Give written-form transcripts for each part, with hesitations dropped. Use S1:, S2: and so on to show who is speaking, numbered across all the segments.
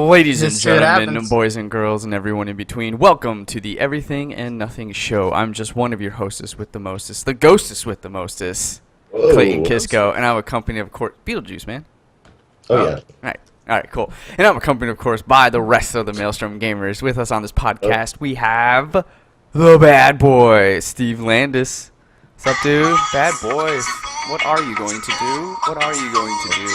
S1: Ladies and
S2: This shit
S1: gentlemen,
S2: happens.
S1: boys and girls, and everyone in between, welcome to the Everything and Nothing Show. I'm just one of your hostess with the mostest, the ghostess with the mostest,
S3: Whoa.
S1: Clayton Kisco, and I'm accompanied, of course, Beetlejuice, man.
S3: Oh, yeah.
S1: All right, cool. And I'm accompanied, of course, by the rest of the Maelstrom gamers. With us on this podcast, we have the bad boy, Steve Landis. What's up, dude? Bad boys. What are you going to do? What are you going to do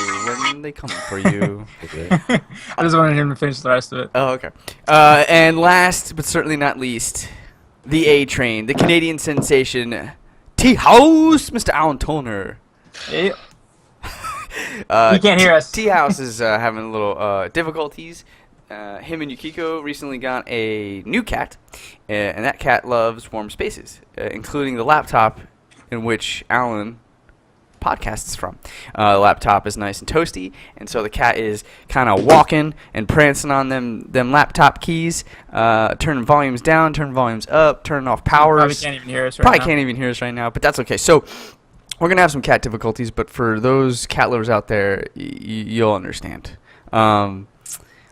S1: when they come for you?
S2: I just wanted him to finish the rest of it.
S1: Oh, okay. And last, but certainly not least, the A Train, the Canadian sensation, T-House, Mr. Alan Toner.
S2: Hey. You can't hear us.
S1: T-House is having a little difficulties. Him and Yukiko recently got a new cat, and that cat loves warm spaces, including the laptop in which Alan podcasts from. The laptop is nice and toasty, and so the cat is kind of walking and prancing on them laptop keys, turning volumes down, turning volumes up, turning off powers.
S2: Probably can't even hear us right
S1: Probably
S2: now.
S1: can't even hear us right now, but that's okay. So we're gonna have some cat difficulties, but for those cat lovers out there, you'll understand.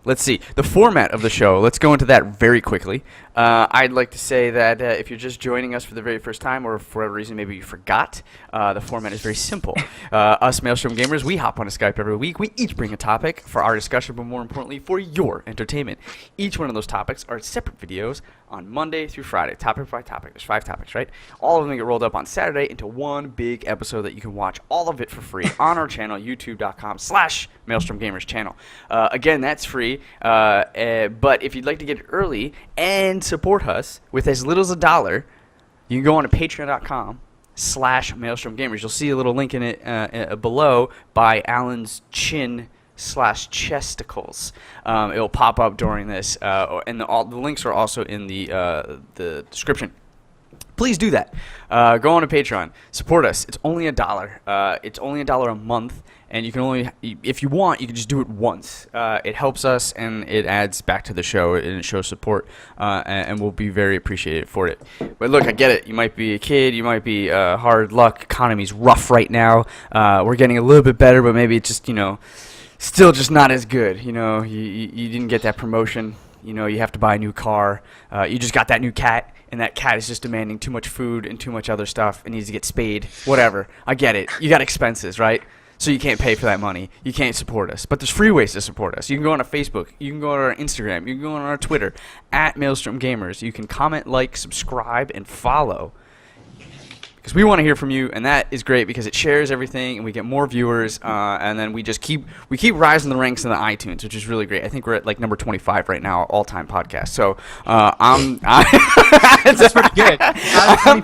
S1: Let's see. The format of the show, let's go into that very quickly. I'd like to say that if you're just joining us for the very first time, or for whatever reason maybe you forgot, the format is very simple. Us Maelstrom gamers, we hop on a Skype every week. We each bring a topic for our discussion, but more importantly, for your entertainment. Each one of those topics are separate videos on Monday through Friday, topic by topic. There's 5 topics, right? All of them get rolled up on Saturday into one big episode that you can watch all of it for free on our channel, youtube.com/Maelstrom Gamers channel. Again, that's free, but if you'd like to get it early and support us with as little as $1, you can go on to patreon.com/Maelstrom Gamers. You'll see a little link in it below by Alan's chin/chesticles. It'll pop up during this, and the links are also in the description. Please do that. Go on to Patreon. Support us. It's only $1. It's only $1 a month, and you can only, if you want, you can just do it once. It helps us, and it adds back to the show, and it shows support, and we'll be very appreciated for it. But look, I get it. You might be a kid. You might be hard luck. Economy's rough right now. We're getting a little bit better, but maybe it's just, still just not as good. You didn't get that promotion. You have to buy a new car. You just got that new cat. And that cat is just demanding too much food and too much other stuff and needs to get spayed. Whatever. I get it. You got expenses, right? So you can't pay for that money. You can't support us. But there's free ways to support us. You can go on our Facebook. You can go on our Instagram. You can go on our Twitter, @Maelstrom Gamers. You can comment, like, subscribe, and follow. Because we want to hear from you, and that is great because it shares everything, and we get more viewers, and then we keep rising the ranks in the iTunes, which is really great. I think we're at like number 25 right now, all-time podcast. So
S2: That's pretty good.
S1: I'm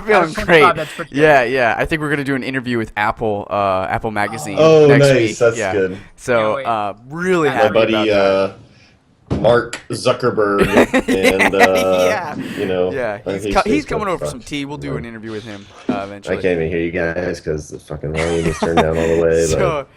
S1: feeling great.
S2: That's pretty good.
S1: Yeah. I think we're gonna do an interview with Apple Magazine
S3: Oh,
S1: next
S3: nice.
S1: week.
S3: That's
S1: yeah.
S3: good.
S1: So really
S3: My
S1: happy
S3: buddy,
S1: about that.
S3: Mark Zuckerberg, and,
S1: He's coming over for some tea. We'll do an interview with him eventually.
S3: I can't even hear you guys because the fucking volume is turned down all the way.
S1: The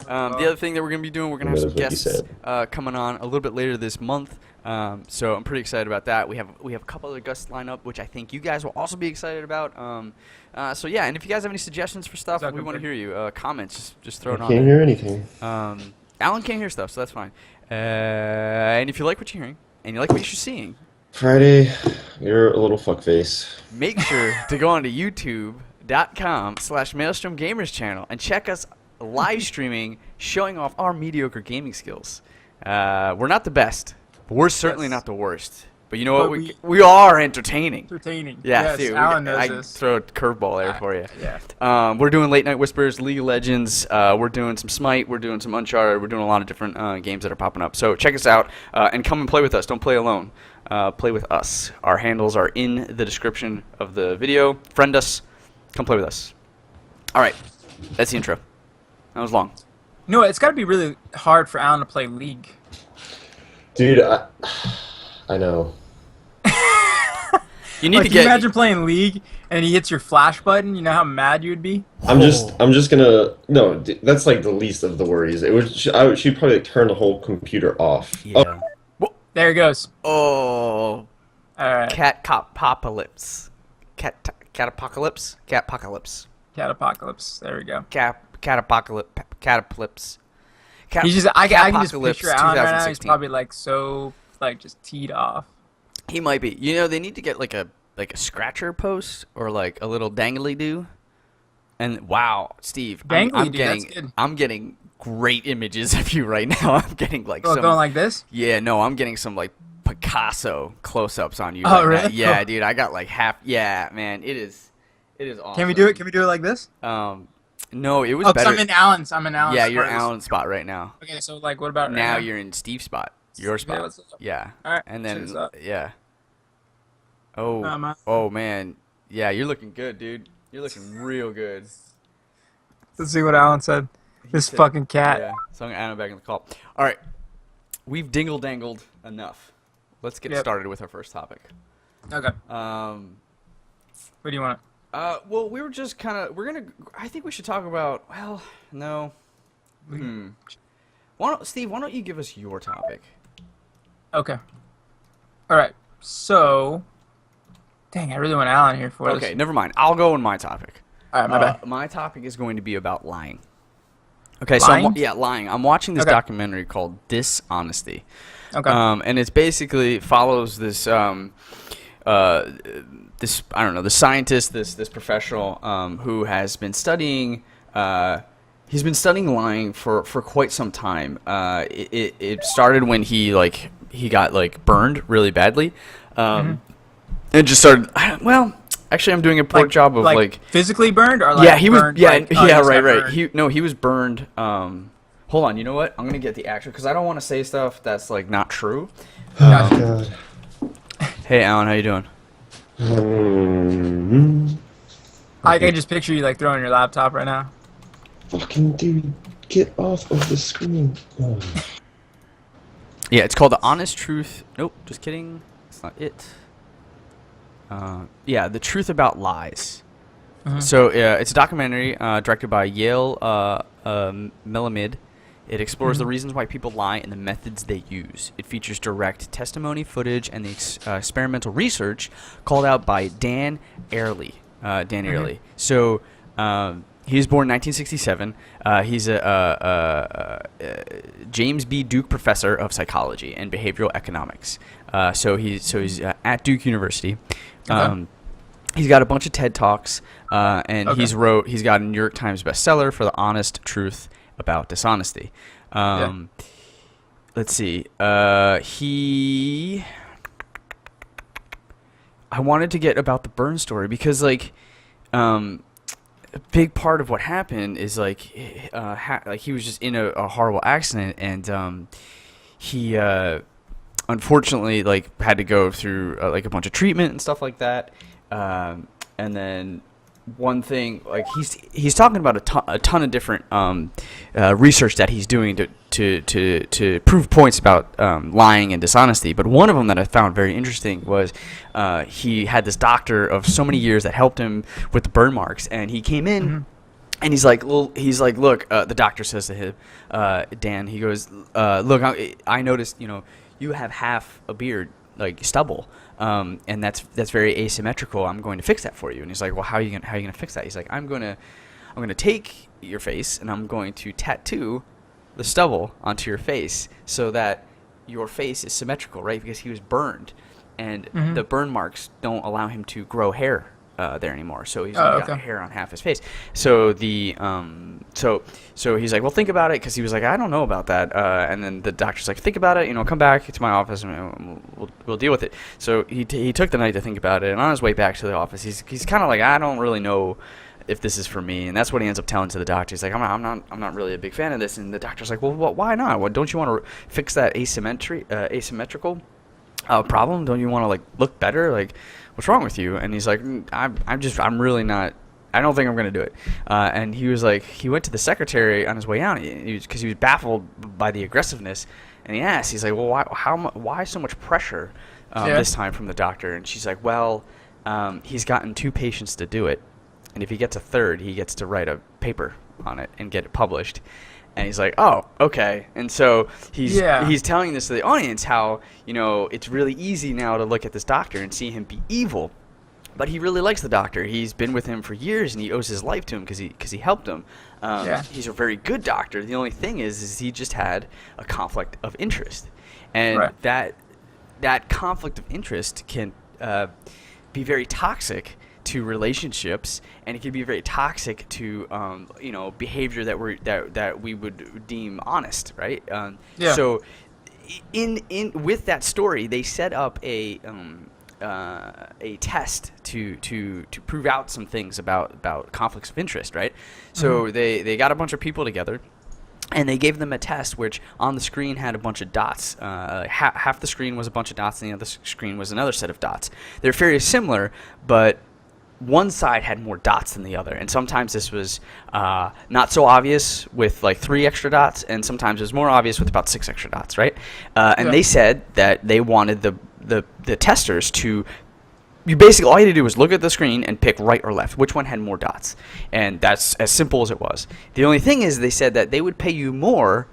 S1: other thing that we're going to be doing, we're going to have some guests coming on a little bit later this month. So I'm pretty excited about that. We have a couple other guests lined up, which I think you guys will also be excited about. And if you guys have any suggestions for stuff, we want to hear you. Comments, just throw it on.
S3: Can't hear anything.
S1: Alan can't hear stuff, so that's fine. And if you like what you're hearing and you like what you're seeing,
S3: Friday, you're a little fuckface.
S1: make sure to go on to youtube.com/Maelstrom Gamers channel and check us live streaming, showing off our mediocre gaming skills. We're not the best, but we're certainly not the worst. But you know what? We are entertaining.
S2: Entertaining.
S1: Yeah,
S2: yes,
S1: dude.
S2: Alan knows
S1: I
S2: this.
S1: throw a curveball there for you.
S2: Yeah.
S1: We're doing Late Night Whispers, League of Legends. We're doing some Smite. We're doing some Uncharted. We're doing a lot of different games that are popping up. So check us out and come and play with us. Don't play alone. Play with us. Our handles are in the description of the video. Friend us. Come play with us. All right. That's the intro. That was long.
S2: It's got to be really hard for Alan to play League.
S3: Dude, I know.
S1: You need to
S2: Can
S1: get.
S2: you imagine playing League and he hits your flash button? You know how mad you would be?
S3: I'm just gonna that's like the least of the worries. She'd probably turn the whole computer off.
S1: Yeah.
S2: There he goes.
S1: Oh.
S2: All right.
S1: Cat-apocalypse. Cat-apocalypse? Cat-apocalypse.
S2: Cat apocalypse. There we go.
S1: Cat-apocalypse.
S2: He's just I can just
S1: Capocalypse
S2: picture Alan right now. He's
S1: 2016.
S2: probably like so like just teed off.
S1: He might be. You know, they need to get like a scratcher post or like a little dangly do. And wow, Steve,
S2: Dangly-do, that's good.
S1: I'm getting great images of you right now. I'm getting like
S2: Oh,
S1: some
S2: going like this?
S1: Yeah, no, I'm getting some like Picasso close-ups on you
S2: Oh,
S1: right now.
S2: really?
S1: Yeah, dude, I got like half. Yeah, man, it is awesome.
S2: Can we do it? Can we do it like this?
S1: No, it was
S2: Oh, 'cause
S1: better.
S2: I'm in Alan's. I'm in Alan's.
S1: Yeah, you're
S2: part of this.
S1: Alan's spot right now.
S2: Okay, so like, what about right
S1: Now
S2: now?
S1: you're in Steve's spot. Your spot.
S2: what's up?
S1: Yeah.
S2: All right,
S1: And
S2: check
S1: then
S2: this out.
S1: yeah. Oh. Oh man. Yeah, you're looking good, dude. You're looking real good.
S2: Let's see what Alan said. This
S1: said-
S2: fucking cat.
S1: Yeah. So I'm gonna add him back in the call. All right. We've dingle dangled enough. Let's get
S2: Yep.
S1: started with our first topic.
S2: Okay. What do you want?
S1: Well, we were just kind of. I think we should talk about. Well, no. Steve? Why don't you give us your topic?
S2: Okay. All right. So, dang, I really want Alan here for this.
S1: Okay, never mind. I'll go on my topic.
S2: All right, my bad.
S1: My topic is going to be about lying. Okay,
S2: Lying?
S1: so lying. I'm watching this
S2: Okay.
S1: documentary called Dishonesty.
S2: Okay.
S1: And it's basically follows this this I don't know, the scientist, this professional who has been studying he's been studying lying for quite some time. It started when he got like burned really badly. And just started actually I'm doing a poor job of like
S2: physically burned or like
S1: yeah, he was
S2: burned,
S1: yeah,
S2: like,
S1: yeah,
S2: just
S1: right,
S2: got
S1: right.
S2: burned?
S1: He was burned hold on, you know what? I'm going to get the actual cuz I don't want to say stuff that's like not true.
S3: Oh, God.
S1: Hey, Alan, how you doing?
S2: I can just picture you like throwing your laptop right now.
S3: Fucking dude, get off of the screen. Oh.
S1: Yeah, it's called The Honest Truth. Nope, just kidding. That's not it. Yeah, The Truth About Lies. So it's a documentary directed by Yale Melamed. It explores the reasons why people lie and the methods they use. It features direct testimony, footage, and the experimental research called out by Dan Ariely. So he was born in 1967. He's a James B. Duke Professor of Psychology and Behavioral Economics. So he's at Duke University. He's got a bunch of TED Talks, and he's got a New York Times bestseller for The Honest Truth About Dishonesty. Let's see. I wanted to get about the burn story because like a big part of what happened is like he was just in a horrible accident, and he unfortunately like had to go through like a bunch of treatment and stuff like that. And then one thing, like he's talking about a ton of different research that he's doing to prove points about lying and dishonesty. But one of them that I found very interesting was he had this doctor of so many years that helped him with the burn marks, and he came in. And he's like, look, the doctor says to him, Dan, he goes, look, I noticed, you have half a beard, like stubble, and that's very asymmetrical. I'm going to fix that for you. And he's like, well, how are you gonna fix that? He's like, I'm gonna take your face and I'm going to tattoo the stubble onto your face so that your face is symmetrical, right? Because he was burned, and the burn marks don't allow him to grow hair there anymore. So he's only got hair on half his face. So so he's like, well, think about it, because he was like, I don't know about that. And then the doctor's like, think about it. Come back to my office and we'll deal with it. So he took the night to think about it, and on his way back to the office, he's kind of like, I don't really know if this is for me. And that's what he ends up telling to the doctor. He's like, I'm not really a big fan of this. And the doctor's like, well, why not? Well, don't you want to fix that asymmetrical problem? Don't you want to like look better? Like, what's wrong with you? And he's like, I'm really not. I don't think I'm gonna do it. And he was like, he went to the secretary on his way out because he was baffled by the aggressiveness. And he asked, he's like, well, why so much pressure this time from the doctor? And she's like, well, he's gotten 2 patients to do it, and if he gets a third, he gets to write a paper on it and get it published. And he's like, oh, okay. And so he's telling this to the audience how, it's really easy now to look at this doctor and see him be evil. But he really likes the doctor. He's been with him for years, and he owes his life to him because he helped him.
S2: Yeah.
S1: He's a very good doctor. The only thing is he just had a conflict of interest, and
S2: Right.
S1: that conflict of interest can be very toxic to relationships, and it can be very toxic to behavior that we would deem honest, right?
S2: Yeah.
S1: So, in with that story, they set up a test to prove out some things about conflicts of interest, right? So they got a bunch of people together, and they gave them a test which on the screen had a bunch of dots. Half the screen was a bunch of dots, and the other screen was another set of dots. They're very similar, but one side had more dots than the other, and sometimes this was not so obvious with like 3 extra dots, and sometimes it was more obvious with about 6 extra dots, right? And
S2: Yeah.
S1: they said that they wanted the testers to, you basically, all you had to do was look at the screen and pick right or left, which one had more dots, and that's as simple as it was. The only thing is, they said that they would pay you more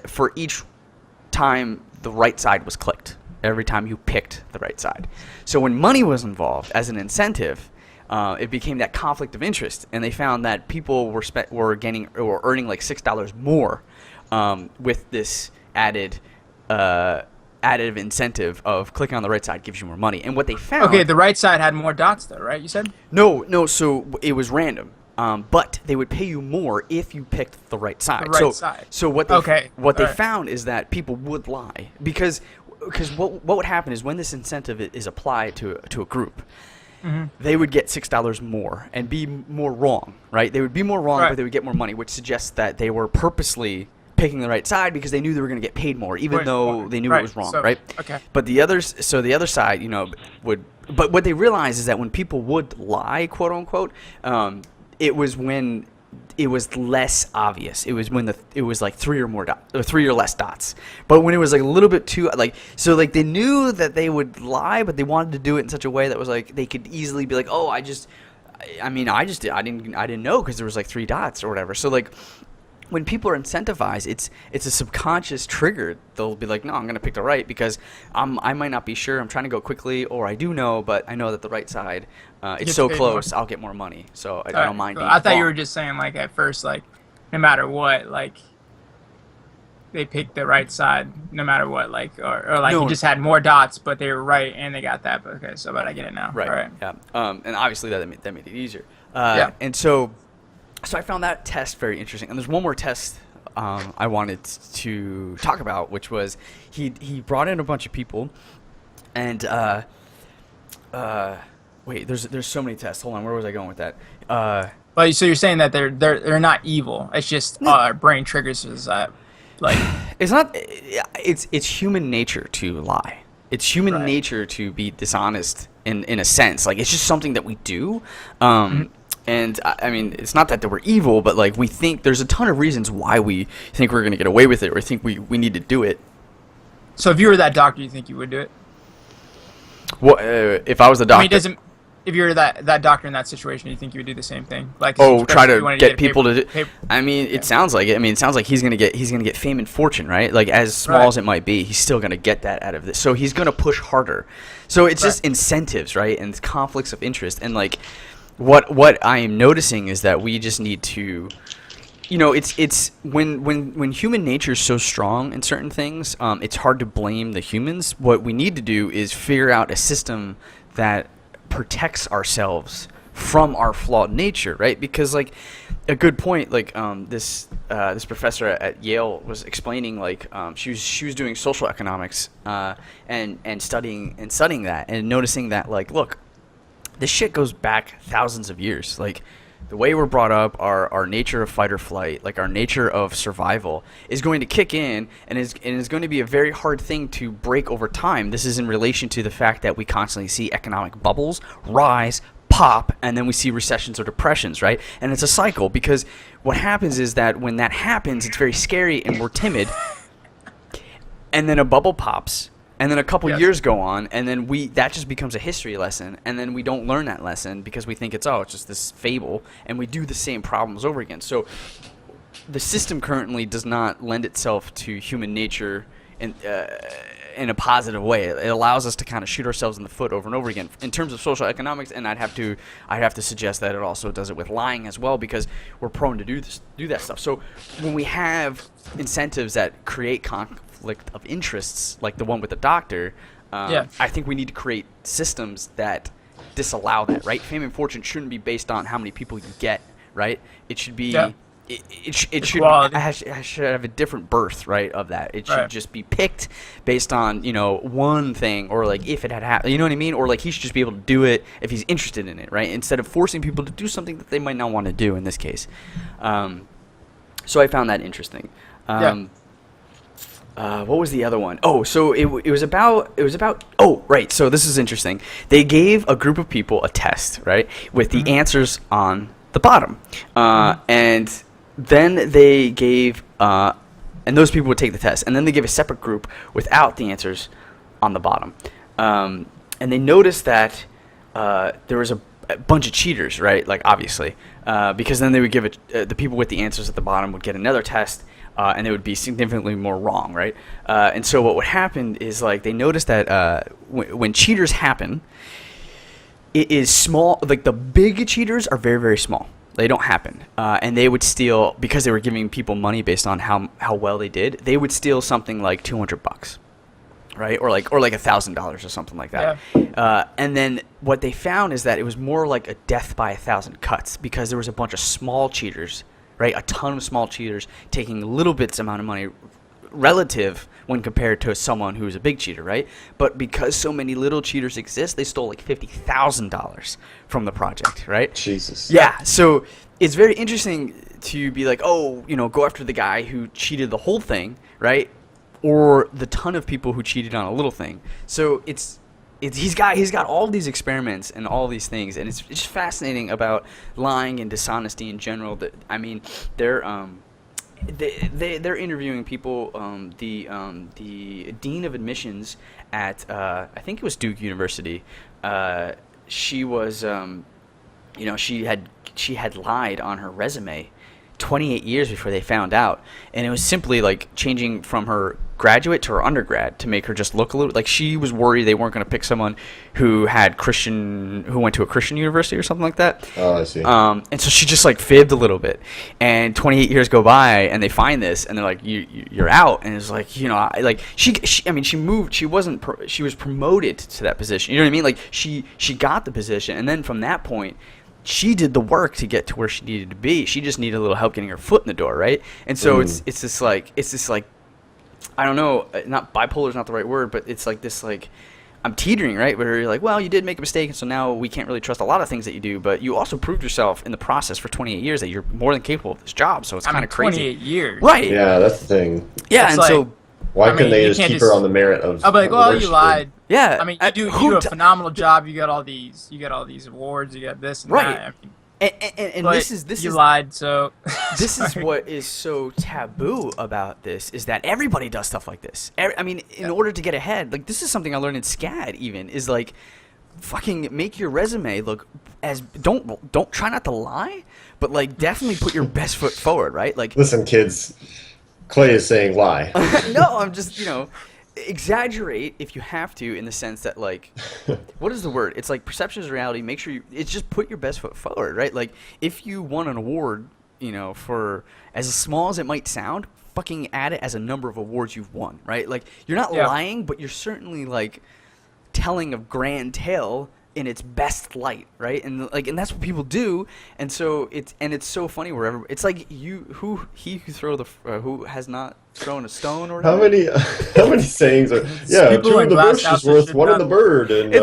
S1: for each time the right side was clicked, every time you picked the right side. So when money was involved as an incentive, it became that conflict of interest, and they found that people were earning like $6 more with this additive incentive of clicking on the right side gives you more money. And what they found...
S2: Okay, the right side had more dots, though, right? You said?
S1: No, so it was random. But they would pay you more if you picked the right side.
S2: The right side.
S1: So what they
S2: right.
S1: found is that people would lie because what would happen is when this incentive is applied to a group, they would get $6 more and be more wrong, right? They would be more wrong,
S2: Right.
S1: but they would get more money, which suggests that they were purposely picking the right side because they knew they were going to get paid more, even
S2: Right,
S1: though
S2: right.
S1: they knew
S2: Right,
S1: it was wrong,
S2: so-
S1: right?
S2: okay.
S1: But the other side, would. But what they realized is that when people would lie, quote unquote, it was when it was less obvious. It was when it was like 3 or more dots, or 3 or less dots. But when it was like a little bit too they knew that they would lie, but they wanted to do it in such a way that was like they could easily be like, oh, I didn't know because there was like 3 dots or whatever. So like, when people are incentivized, it's a subconscious trigger. They'll be like, no, I'm going to pick the right because I might not be sure. I'm trying to go quickly, or I do know, but I know that the right side, it's
S2: Gets
S1: so
S2: paid
S1: close,
S2: more.
S1: I'll get more money. So I
S2: Alright,
S1: don't mind
S2: cool.
S1: being
S2: I thought you
S1: wrong.
S2: were just saying, like, at first, like, no matter what, like, they picked the right side no matter what, like, or like
S1: No.
S2: you just had more dots, but they were right and they got that. But okay, but I get it now.
S1: Right.
S2: All right.
S1: Yeah. And obviously that made it easier.
S2: Yeah.
S1: And so I found that test very interesting. And there's one more test I wanted to talk about, which was he brought in a bunch of people, and wait, there's so many tests. Hold on, where was I going with that?
S2: Well, so you're saying that they're not evil. It's just our brain triggers is like
S1: It's not. It's human nature to lie. It's human
S2: Right.
S1: nature to be dishonest in a sense. Like, it's just something that we do. And I mean, it's not that we're evil, but like, we think there's a ton of reasons why we think we're going to get away with it, or think we need to do it.
S2: So if you were that doctor, you think you would do it?
S1: Well, if I was the doctor,
S2: I mean, if you were that doctor in that situation, you think you would do the same thing? Like,
S1: try
S2: especially if you
S1: to
S2: wanted
S1: get people to do.
S2: paper-
S1: I mean, it sounds like it. I mean, it sounds like he's gonna get fame and fortune, right? Like, as small
S2: Right.
S1: as it might be, he's still gonna get that out of this. So he's gonna push harder. So it's just incentives, right? And it's conflicts of interest. And like, what I am noticing is that we just need to, it's when human nature is so strong in certain things, it's hard to blame the humans. What we need to do is figure out a system that protects ourselves from our flawed nature, right? Because like, a good point, like this professor at Yale was explaining, like she was doing social economics and studying that, and noticing that, like, look, this shit goes back thousands of years. Like, the way we're brought up, our nature of fight or flight, like our nature of survival, is going to kick in, and is going to be a very hard thing to break over time. This is in relation to the fact that we constantly see economic bubbles rise, pop, and then we see recessions or depressions, right? And it's a cycle, because what happens is that when that happens, it's very scary and we're timid, and then a bubble pops, and then a couple years go on, and then that just becomes a history lesson, and then we don't learn that lesson because we think it's just this fable, and we do the same problems over again. So the system currently does not lend itself to human nature in in a positive way. It allows us to kind of shoot ourselves in the foot over and over again in terms of social economics. And I'd have to suggest that it also does it with lying as well, because we're prone to do that stuff. So when we have incentives that create conflict of interests, like the one with the doctor, I think we need to create systems that disallow that, right? Fame and fortune shouldn't be based on how many people you get, right? It should be it should have a different birth, right, of that. It should just be picked based on, one thing, or like if it had happened, you know what I mean? Or like he should just be able to do it if he's interested in it, right? Instead of forcing people to do something that they might not want to do in this case. So I found that interesting. What was the other one? Oh, so it was about. Oh, right. So this is interesting. They gave a group of people a test, right, with the answers on the bottom, and then they gave, and those people would take the test, and then they gave a separate group without the answers on the bottom, and they noticed that there was a bunch of cheaters, right? Like obviously, because then they would give it. The people with the answers at the bottom would get another test. And they would be significantly more wrong, right? And so what would happen is, like, they noticed that when cheaters happen, it is small. Like, the big cheaters are very, very small. They don't happen. And they would steal, because they were giving people money based on how well they did, they would steal something like $200, right? Or like $1,000 or something like that. Yeah. And then what they found is that it was more like a death by 1,000 cuts, because there was a bunch of small cheaters, right? A ton of small cheaters taking little bits amount of money relative when compared to someone who's a big cheater, right? But because so many little cheaters exist, they stole like $50,000 from the project, right?
S3: Jesus.
S1: Yeah. So it's very interesting to be like, oh, go after the guy who cheated the whole thing, right? Or the ton of people who cheated on a little thing. So he's got all these experiments and all these things, and it's just fascinating about lying and dishonesty in general. That I mean, they're interviewing people. The dean of admissions at I think it was Duke University. She was she had lied on her resume 28 years before they found out, and it was simply like changing from her graduate to her undergrad to make her just look a little like she was worried they weren't going to pick someone who went to a Christian university or something like that.
S3: Oh, I see.
S1: And so she just like fibbed a little bit, and 28 years go by and they find this and they're like, you're out. And it's like, she moved, she was promoted to that position, you know what I mean? Like she got the position, and then from that point she did the work to get to where she needed to be. She just needed a little help getting her foot in the door, right? And so it's this like I don't know, not bipolar is not the right word, but it's like this like I'm teetering, right? Where you're like, well, you did make a mistake, and so now we can't really trust a lot of things that you do, but you also proved yourself in the process for 28 years that you're more than capable of this job. So it's kind of crazy.
S2: 28 years,
S1: right?
S3: Yeah, that's the thing.
S1: Yeah,
S2: it's
S1: and
S2: like,
S1: so
S3: why couldn't they just keep her on the merit of?
S2: I'll be like, well, you lied.
S1: Yeah,
S2: I mean, you do a phenomenal job. You got all these awards. You got this and
S1: right.
S2: that. I mean,
S1: and this
S2: you lied, so
S1: this is what is so taboo about this, is that everybody does stuff like this. I mean, in order to get ahead, like this is something I learned in SCAD. Even is like, fucking make your resume look as don't try not to lie, but like definitely put your best foot forward, right? Like,
S3: listen, kids, Clay is saying lie.
S1: No, I'm just exaggerate if you have to, in the sense that like what is the word, it's like perception is reality. Make sure it's just put your best foot forward, right? Like if you won an award, for as small as it might sound, fucking add it as a number of awards you've won, right? Like you're not lying, but you're certainly like telling a grand tale in its best light, right? And that's what people do. And so it's so funny wherever it's like who has not thrown a stone, or
S3: how many sayings are two in the bush is worth one in the bird, and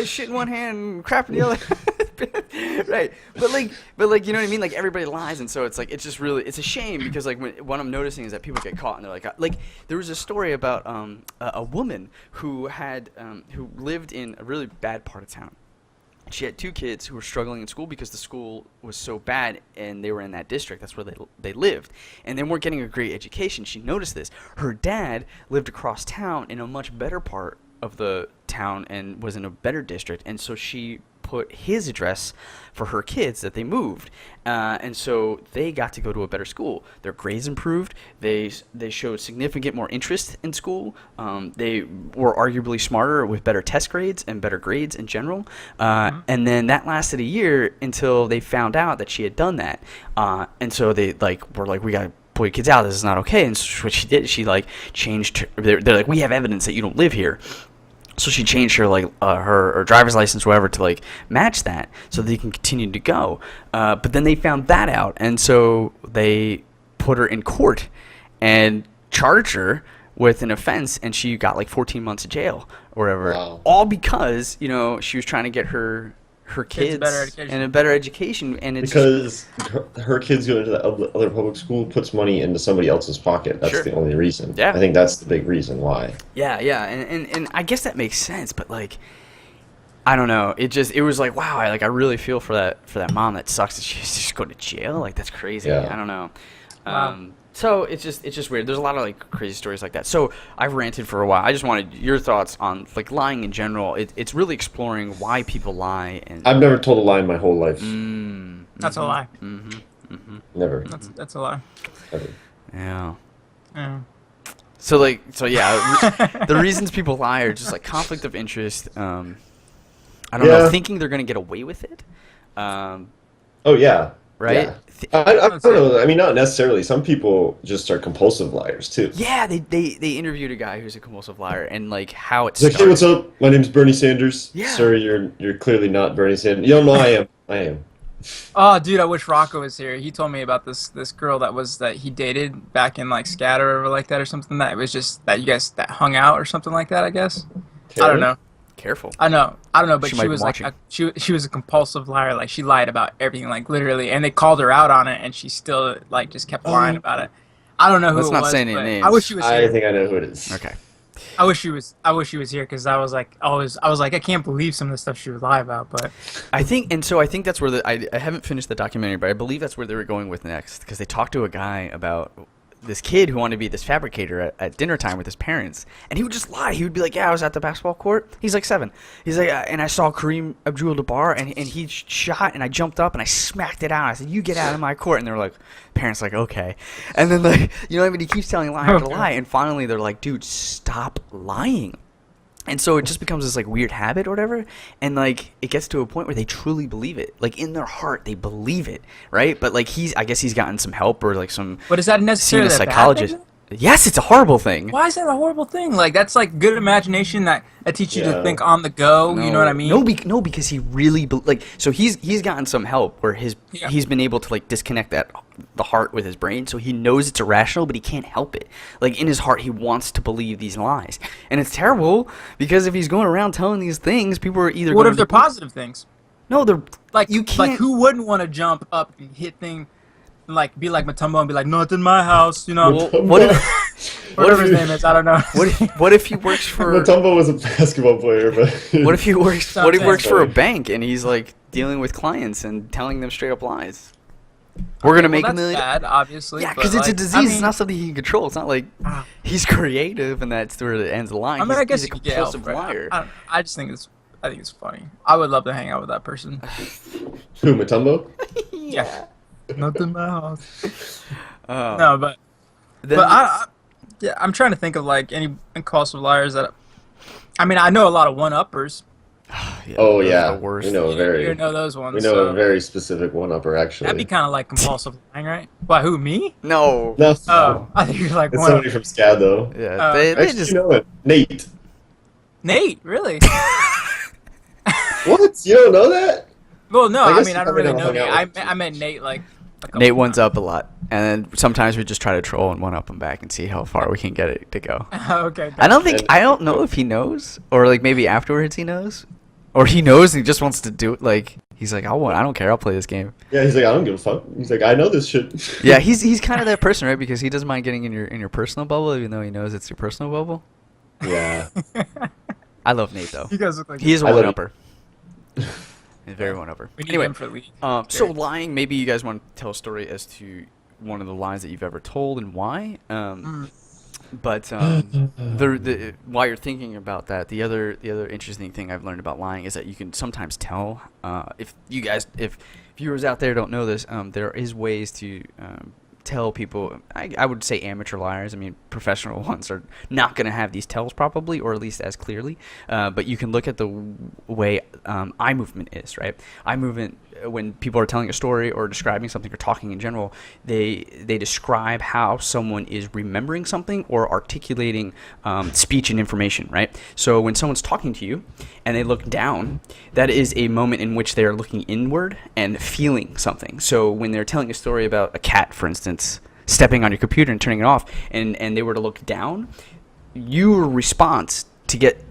S1: shit in one hand, crap in the other. Right, but like you know what I mean? Like everybody lies, and so it's like it's a shame, because like what I'm noticing is that people get caught and they're like there was a story about a woman who lived in a really bad part of town. She had 2 kids who were struggling in school because the school was so bad, and they were in that district. That's where they lived, and they weren't getting a great education. She noticed this. Her dad lived across town in a much better part of the town and was in a better district, and so she put his address for her kids that they moved, and so they got to go to a better school. Their grades improved. They showed significant more interest in school. They were arguably smarter with better test grades and better grades in general. And then that lasted a year until they found out that she had done that. And so they were like, we got to pull your kids out. This is not okay. And so what she did, she changed. They're like, we have evidence that you don't live here. So she changed her her driver's license or whatever to match that, so they can continue to go. But then they found that out, and so they put her in court and charged her with an offense, and she got 14 months of jail or whatever.
S3: Wow.
S1: All because she was trying to get her kids a better education, and it's
S3: because her kids going to the other public school puts money into somebody else's pocket. That's
S1: Sure.
S3: the only reason.
S1: Yeah.
S3: I think that's the big reason why.
S1: Yeah, and I guess that makes sense, but I don't know. It was wow. I really feel for that mom. That sucks that she has to just go to jail. That's crazy.
S3: Yeah.
S1: I don't know.
S2: Wow.
S1: So it's just weird. There's a lot of crazy stories like that. So I've ranted for a while. I just wanted your thoughts on lying in general. It's really exploring why people lie. And
S3: I've never told a lie in my whole life.
S2: That's a lie.
S3: Never.
S2: That's a lie.
S3: Ever.
S1: Yeah.
S2: Yeah.
S1: So yeah, the reasons people lie are just conflict of interest. I don't know, thinking they're gonna get away with it.
S3: Oh yeah.
S1: Right?
S3: Yeah. I don't know. I mean, not necessarily. Some people just are compulsive liars too.
S1: Yeah, they interviewed a guy who's a compulsive liar and how it
S3: He's like,
S1: started.
S3: hey, what's up? My name's Bernie Sanders.
S1: Yeah.
S3: Sir, you're clearly not Bernie Sanders. You don't know I am. I am.
S2: Oh, dude, I wish Rocco was here. He told me about this girl that he dated back in Scat or whatever like that or something. That it was just that you guys that hung out or something like that. I guess. I don't know.
S1: Careful.
S2: I don't know, but
S1: She
S2: she
S1: might be
S2: was
S1: watching.
S2: she was a compulsive liar. She lied about everything, literally, and they called her out on it, and she still just kept lying about it. I don't know who
S1: Let's
S2: it
S1: not
S2: was.
S1: say any
S2: but
S1: names.
S2: I wish she was
S3: I
S2: here.
S3: think I know who it is.
S1: Okay.
S2: I wish she was here because I was I can't believe some of the stuff she would lie about. But
S1: I think that's where I haven't finished the documentary, but I believe that's where they were going with next, because they talked to a guy about this kid who wanted to be this fabricator at dinner time with his parents, and he would just lie. He would be like, yeah, I was at the basketball court. He's 7. He's like, and I saw Kareem Abdul-Jabbar, and he shot, and I jumped up, and I smacked it out. I said, you get out of my court. And they were like, parents okay. And then, he keeps telling lie after lie, and finally they're like, dude, stop lying. And so it just becomes this weird habit or whatever, and it gets to a point where they truly believe it. In their heart, they believe it, right? But I guess he's gotten some help or some.
S2: But is that
S1: seeing
S2: necessarily
S1: a
S2: a bad
S1: psychologist?
S2: thing?
S1: Yes, it's a horrible thing.
S2: Why is that a horrible thing? That's good imagination that teaches you to think on the go. You know what I mean?
S1: No, because he really so he's gotten some help where he's been able to disconnect the heart with his brain, so he knows it's irrational, but he can't help it. In his heart, he wants to believe these lies, and it's terrible because if he's going around telling these things, people are either.
S2: What if they're positive things?
S1: No, they're you can't.
S2: Who wouldn't want to jump up and hit thing? Be like Matumbo and be like, no, it's in my house,
S1: Well, what if
S2: whatever his name is, I don't know.
S1: what if he works for?
S3: Matumbo was a basketball player, but
S1: What if he works? What if he works for a
S3: Sorry.
S1: bank and he's dealing with clients and telling them straight up lies? We're gonna make
S2: that's
S1: $1 million.
S2: bad, obviously.
S1: Yeah,
S2: but,
S1: because it's a disease.
S2: I mean,
S1: It's not something he can control. It's not he's creative and that's where it ends the line.
S2: I mean, I guess
S1: he's
S2: you
S1: a
S2: could get help,
S1: compulsive
S2: right?
S1: liar.
S2: I just think it's funny. I would love to hang out with that person.
S3: who, Matumbo?
S2: Yeah. Not in my house.
S1: Oh.
S2: No, but
S1: Then-
S2: I'm trying to think of any compulsive liars that. I mean, I know a lot of one-uppers.
S1: Yeah,
S3: Oh
S1: those are
S3: yeah,
S1: the worst.
S3: we know a very
S2: You know those ones.
S3: we know
S2: so
S3: a very specific one-upper actually.
S2: that'd be kind of like compulsive lying, right? Why? Who? Me?
S1: No.
S3: No,
S2: Oh, I think you're like
S3: it's
S2: one.
S3: somebody from SCAD though.
S1: Yeah, they
S3: Actually,
S1: just.
S3: you know it, Nate.
S2: Nate, really?
S3: What? You don't know that?
S2: Well, no,
S3: I
S2: I
S3: guess
S2: mean,
S3: you
S2: I don't
S3: probably
S2: really
S3: don't
S2: know
S3: hang
S2: Nate.
S3: out with
S2: I meant Nate a couple
S1: Nate ones
S2: times.
S1: up a lot, and then sometimes we just try to troll and one up him back and see how far we can get it to go.
S2: Okay.
S1: I don't know if he knows, or maybe afterwards he knows, or he knows and he just wants to do it. He's like, I don't care, I'll play this game.
S3: Yeah, he's like, I don't give a fuck. He's like, I know this shit.
S1: Yeah, he's kind of that person, right? Because he doesn't mind getting in your personal bubble, even though he knows it's your personal bubble.
S3: Yeah.
S1: I love Nate though.
S2: You guys look like
S1: He is a
S3: I love
S1: one
S3: him.
S1: upper. He's very one upper.
S2: We need
S1: Anyway,
S2: him for league.
S1: so lying. Maybe you guys want to tell a story as to one of the lies that you've ever told and why. But while you're thinking about that, the other interesting thing I've learned about lying is that you can sometimes tell. If viewers out there don't know this, there is ways to tell people. I would say amateur liars. I mean, professional ones are not going to have these tells probably, or at least as clearly. But you can look at the way eye movement is, right? Eye movement, when people are telling a story or describing something or talking in general, they describe how someone is remembering something or articulating speech and information, right? So when someone's talking to you and they look down, that is a moment in which they are looking inward and feeling something. So when they're telling a story about a cat, for instance, stepping on your computer and turning it off, and they were to look down, your response to get,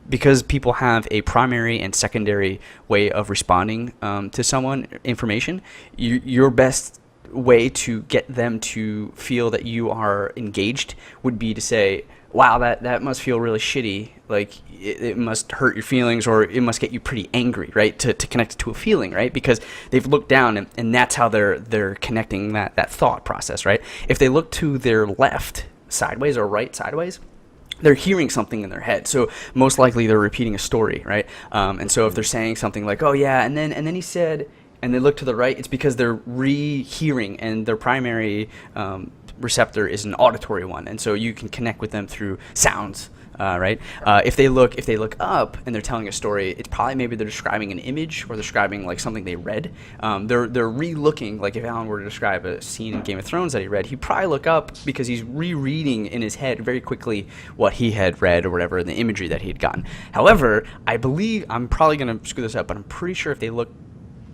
S1: because people have a primary and secondary way of responding to someone, information, your best way to get them to feel that you are engaged would be to say, wow, that must feel really shitty, like it must hurt your feelings, or it must get you pretty angry, right, to connect it to a feeling, right, because they've looked down, and that's how they're connecting that thought process, right? If they look to their left sideways or right sideways, they're hearing something in their head, so most likely they're repeating a story, right? And so if they're saying something like, "Oh yeah," and then he said, and they look to the right, it's because they're rehearing, and their primary receptor is an auditory one, and so you can connect with them through sounds. Right? If they look up and they're telling a story, it's probably maybe they're describing an image or describing like something they read. They're re-looking. Like if Alan were to describe a scene in Game of Thrones that he read, he'd probably look up because he's rereading in his head very quickly what he had read or whatever, the imagery that he had gotten. However, I believe, I'm probably going to screw this up, but I'm pretty sure if they look,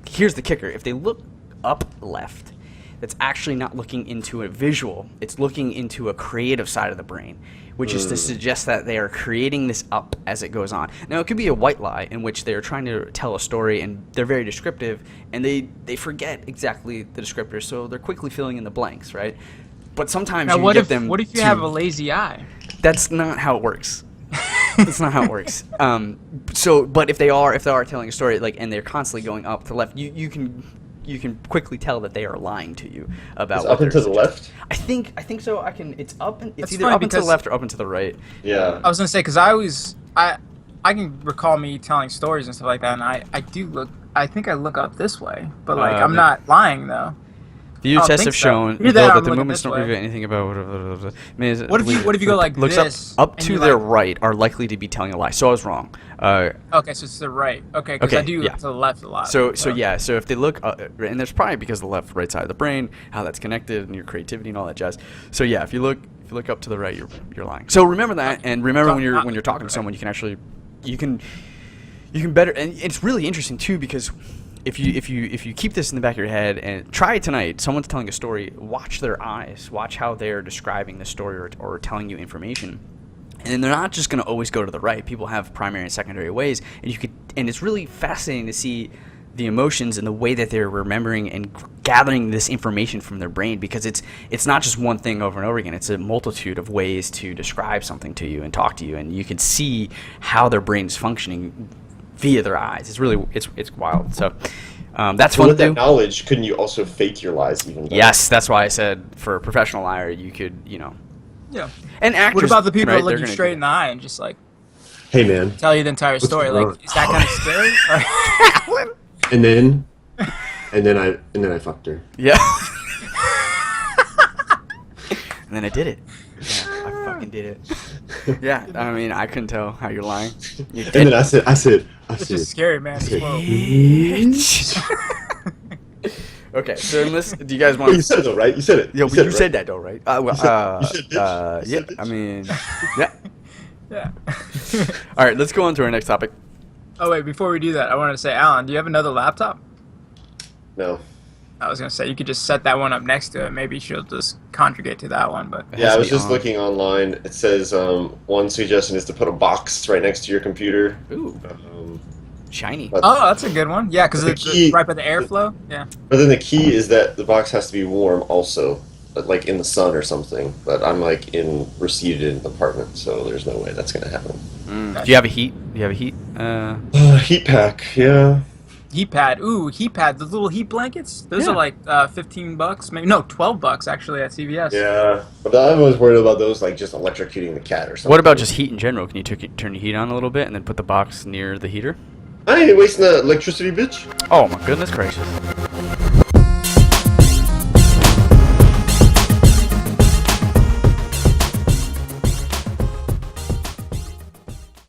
S1: here's the kicker, if they look up left, that's actually not looking into a visual, it's looking into a creative side of the brain, which is to suggest that they are creating this up as it goes on. Now, it could be a white lie in which they're trying to tell a story and they're very descriptive, and they forget exactly the descriptors, so they're quickly filling in the blanks, right? But sometimes
S2: Now,
S1: you
S2: what
S1: get
S2: if
S1: them
S2: what if you
S1: to-
S2: have a lazy eye?
S1: That's not how it works. That's not how it works. But if they are telling a story, like, and they're constantly going up to left, you can quickly tell that they are lying to you about
S3: It's
S1: what
S3: up and
S1: they're
S3: to the
S1: suggesting.
S3: left?
S1: I think so. It's up and it's
S2: That's
S1: either
S2: funny
S1: up and to the
S2: because-
S1: left or up and to the right.
S3: Yeah.
S2: I was gonna say, because I can recall me telling stories and stuff like that, and I do look. I think I look up this way, but like I'm
S1: maybe.
S2: not lying though.
S1: The
S2: don't
S1: tests
S2: think
S1: have
S2: so.
S1: shown
S2: Either that
S1: though,
S2: or
S1: that
S2: I'm
S1: the
S2: looking
S1: movements
S2: this
S1: don't
S2: way.
S1: reveal anything about.
S2: What if you go like
S1: looks
S2: this,
S1: up
S2: and
S1: to
S2: you,
S1: their
S2: like-
S1: right are likely to be telling a lie. So I was wrong.
S2: Okay, so it's the right. Okay, because I
S1: Okay,
S2: do
S1: yeah.
S2: look to the left a lot.
S1: So yeah. So if they look, and there's probably because of the left right side of the brain, how that's connected, and your creativity and all that jazz. So yeah, if you look up to the right, you're lying. So remember that, and remember
S2: So
S1: when you're
S2: not
S1: talking to
S2: right.
S1: someone, you can actually you can better, and it's really interesting too, because if you keep this in the back of your head and try it tonight, someone's telling a story, watch their eyes, watch how they're describing the story or telling you information. And they're not just going to always go to the right. People have primary and secondary ways, and it's really fascinating to see the emotions and the way that they're remembering and gathering this information from their brain, because it's not just one thing over and over again. It's a multitude of ways to describe something to you and talk to you, and you can see how their brain's functioning via their eyes. It's really it's wild. So that's
S3: So
S1: fun
S3: with
S1: to
S3: that
S1: do.
S3: knowledge, couldn't you also fake your lies even better?
S1: Yes, that's why I said for a professional liar, you could,
S2: yeah.
S1: and actors.
S2: What about the people
S1: right,
S2: that look
S1: they're
S2: you
S1: gonna
S2: straight
S1: do
S2: in the eye and just like
S3: Hey man.
S2: tell you the entire story?
S3: wrong?
S2: Like, is that kind of scary? Or-
S3: And then I fucked her.
S1: Yeah. And then I did it. Yeah, I fucking did it. Yeah, I mean, I couldn't tell how you're lying. You
S3: And then I said,
S2: It's just scary, man.
S3: said,
S2: Whoa.
S1: Okay, so in this, do you guys
S3: Well, you
S1: want?
S3: said it though, right? You said it.
S1: Yo,
S3: you
S1: but you
S3: it,
S1: said
S3: right?
S1: that though, right?
S3: You said bitch. You
S1: Yeah.
S3: said bitch.
S1: I mean, yeah.
S2: Yeah.
S1: All right, let's go on to our next topic.
S2: Oh wait, before we do that, I wanted to say, Alan, do you have another laptop?
S3: No.
S2: I was gonna say you could just set that one up next to it. Maybe she'll just conjugate to that one. But
S1: It
S3: Yeah,
S1: has
S3: I
S1: to
S3: was
S1: be
S3: just
S1: on.
S3: looking online. It says one suggestion is to put a box right next to your computer.
S1: Ooh,
S3: Um,
S1: shiny.
S3: but,
S2: oh, that's a good one. Yeah, because
S3: The
S2: it's
S3: key-
S2: right by the airflow. Yeah.
S3: but then the key is that the box has to be warm also, but like in the sun or something. But I'm like in receded apartment, so there's no way that's gonna happen.
S1: Do you have a heat? Do you have a heat?
S3: Heat pack, yeah.
S2: Heat pad. Ooh, heat pad. The little heat blankets. Those
S1: Yeah.
S2: are like $15, maybe no, $12 actually at CVS.
S3: Yeah, but I was worried about those like just electrocuting the cat or something.
S1: What about just heat in general? Can you turn your heat on a little bit and then put the box near the heater?
S3: I ain't wasting the electricity, bitch.
S1: Oh my goodness gracious.